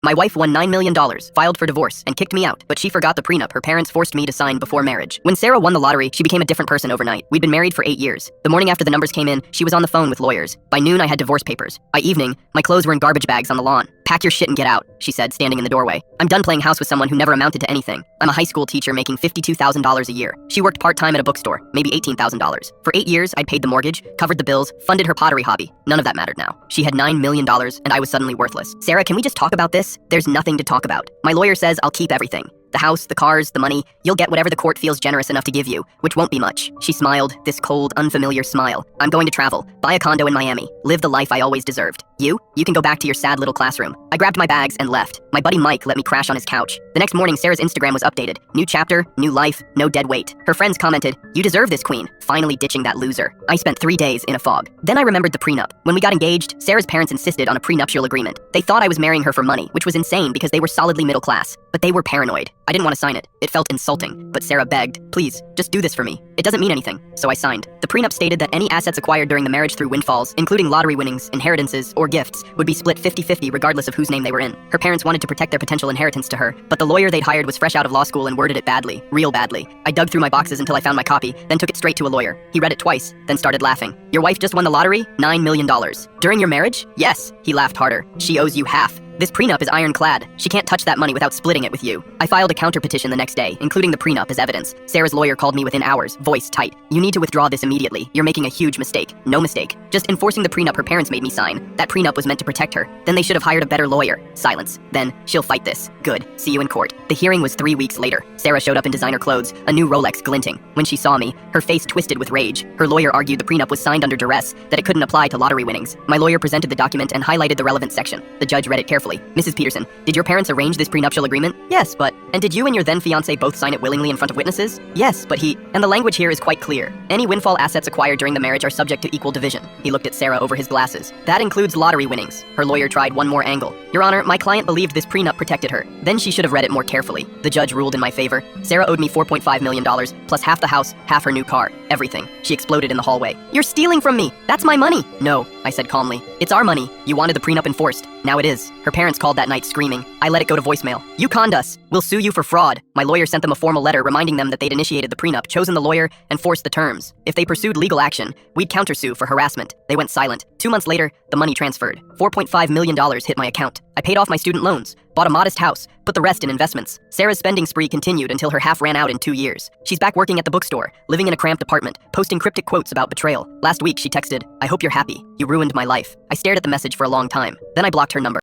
My wife won $9 million, filed for divorce, and kicked me out, but she forgot the prenup her parents forced me to sign before marriage. When Sarah won the lottery, she became a different person overnight. We'd been married for 8 years. The morning after the numbers came in, she was on the phone with lawyers. By noon, I had divorce papers. By evening, my clothes were in garbage bags on the lawn. Pack your shit and get out, she said, standing in the doorway. I'm done playing house with someone who never amounted to anything. I'm a high school teacher making $52,000 a year. She worked part-time at a bookstore, maybe $18,000. For 8 years, I'd paid the mortgage, covered the bills, funded her pottery hobby. None of that mattered now. She had $9 million, and I was suddenly worthless. Sarah, can we just talk about this? There's nothing to talk about. My lawyer says I'll keep everything. The house, the cars, the money, you'll get whatever the court feels generous enough to give you, which won't be much. She smiled, this cold, unfamiliar smile. I'm going to travel, buy a condo in Miami, live the life I always deserved. You can go back to your sad little classroom. I grabbed my bags and left. My buddy Mike let me crash on his couch. The next morning, Sarah's Instagram was updated. New chapter, new life, no dead weight. Her friends commented, you deserve this, queen, finally ditching that loser. I spent 3 days in a fog. Then I remembered the prenup. When we got engaged, Sarah's parents insisted on a prenuptial agreement. They thought I was marrying her for money, which was insane because they were solidly middle class. But they were paranoid. I didn't want to sign it. It felt insulting, but Sarah begged, please, just do this for me. It doesn't mean anything, so I signed. The prenup stated that any assets acquired during the marriage through windfalls, including lottery winnings, inheritances, or gifts, would be split 50-50 regardless of whose name they were in. Her parents wanted to protect their potential inheritance to her, but the lawyer they'd hired was fresh out of law school and worded it badly, real badly. I dug through my boxes until I found my copy, then took it straight to a lawyer. He read it twice, then started laughing. Your wife just won the lottery? $9 million. During your marriage? Yes. He laughed harder. She owes you half. This prenup is ironclad. She can't touch that money without splitting it with you. I filed a counter petition the next day, including the prenup as evidence. Sarah's lawyer called me within hours, voice tight. You need to withdraw this immediately. You're making a huge mistake. No mistake. Just enforcing the prenup her parents made me sign. That prenup was meant to protect her. Then they should have hired a better lawyer. Silence. Then, she'll fight this. Good. See you in court. The hearing was 3 weeks later. Sarah showed up in designer clothes, a new Rolex glinting. When she saw me, her face twisted with rage. Her lawyer argued the prenup was signed under duress, that it couldn't apply to lottery winnings. My lawyer presented the document and highlighted the relevant section. The judge read it carefully. Mrs. Peterson, did your parents arrange this prenuptial agreement? Yes, but... And did you and your then-fiancé both sign it willingly in front of witnesses? Yes, but he... And the language here is quite clear. Any windfall assets acquired during the marriage are subject to equal division. He looked at Sarah over his glasses. That includes lottery winnings. Her lawyer tried one more angle. Your Honor, my client believed this prenup protected her. Then she should have read it more carefully. The judge ruled in my favor. Sarah owed me $4.5 million, plus half the house, half her new car. Everything. She exploded in the hallway. You're stealing from me! That's my money! No, I said calmly. It's our money. You wanted the prenup enforced. Now it is. Her parents called that night screaming. I let it go to voicemail. You conned us. We'll sue you for fraud. My lawyer sent them a formal letter reminding them that they'd initiated the prenup, chosen the lawyer, and forced the terms. If they pursued legal action, we'd countersue for harassment. They went silent. 2 months later, the money transferred. $4.5 million hit my account. I paid off my student loans, bought a modest house, put the rest in investments. Sarah's spending spree continued until her half ran out in 2 years. She's back working at the bookstore, living in a cramped apartment, posting cryptic quotes about betrayal. Last week, she texted, I hope you're happy. You ruined my life. I stared at the message for a long time. Then I blocked her number.